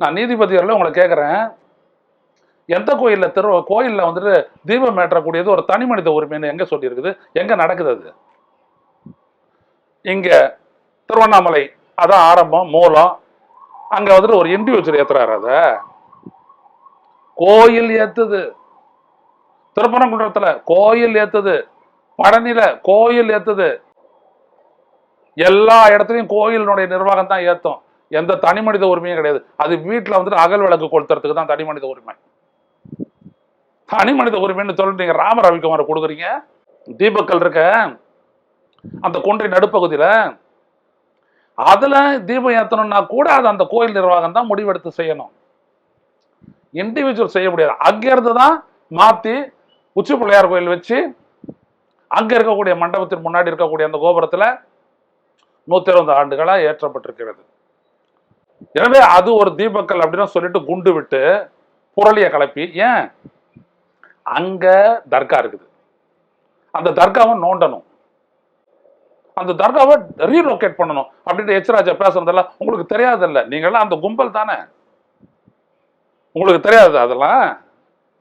நான் நீதிபதிகளில் உங்களை கேட்குறேன், எந்த கோயிலில் வந்துட்டு தீபம் ஏற்றக்கூடியது ஒரு தனி மனித உரிமைன்னு எங்கே சொல்லியிருக்குது? எங்கே நடக்குது அது? இங்கே திருவண்ணாமலை அதான் ஆரம்பம், மூலம். அங்கே வந்துட்டு ஒரு இண்டிவிஜுவல் ஏற்றுறாரு. அதை கோயில் ஏற்றுது, திருப்பரங்குன்றத்தில் கோயில் ஏற்றுது, பழனியில் கோயில் ஏற்றுது, எல்லா இடத்துலையும் கோயிலினுடைய நிர்வாகம் தான் ஏற்றும். எந்த தனி மனித உரிமையும் கிடையாது. அது வீட்டில் வந்துட்டு அகல் விளக்கு கொளுத்துறதுக்கு தான் தனி மனித உரிமை. தனி மனித உரிமைன்னு சொல்லிட்டு நீங்க ராம ரவிக்குமார் கொடுக்குறீங்க. தீபக்கல் இருக்க அந்த குன்றை நடுப்பகுதியில அதுல தீபம் ஏற்றணும்னா கூட அது அந்த கோயில் நிர்வாகம் தான் முடிவெடுத்து செய்யணும். இண்டிவிஜுவல் செய்ய முடியாது. அங்கிருந்து தான் மாத்தி உச்சி பிள்ளையார் கோயில் வச்சு அங்க இருக்கக்கூடிய மண்டபத்தின் முன்னாடி இருக்கக்கூடிய அந்த கோபுரத்துல 120 ஆண்டுகளா ஏற்றப்பட்டிருக்கிறது. எனவே அது ஒரு தீபக்கல் அப்படின்னு சொல்லிட்டு குண்டு விட்டு புரளிய கலப்பி, ஏன் அங்க தர்கா இருக்குது, அந்த தர்காவை நோண்டணும், அந்த தர்காவை ரீலோகேட் பண்ணணும் அப்படின்ட்டு எச்ராஜா பேசுறதெல்லாம் உங்களுக்கு தெரியாதுல்ல? நீங்களாம் அந்த கும்பல் தானே, உங்களுக்கு தெரியாது அதெல்லாம்?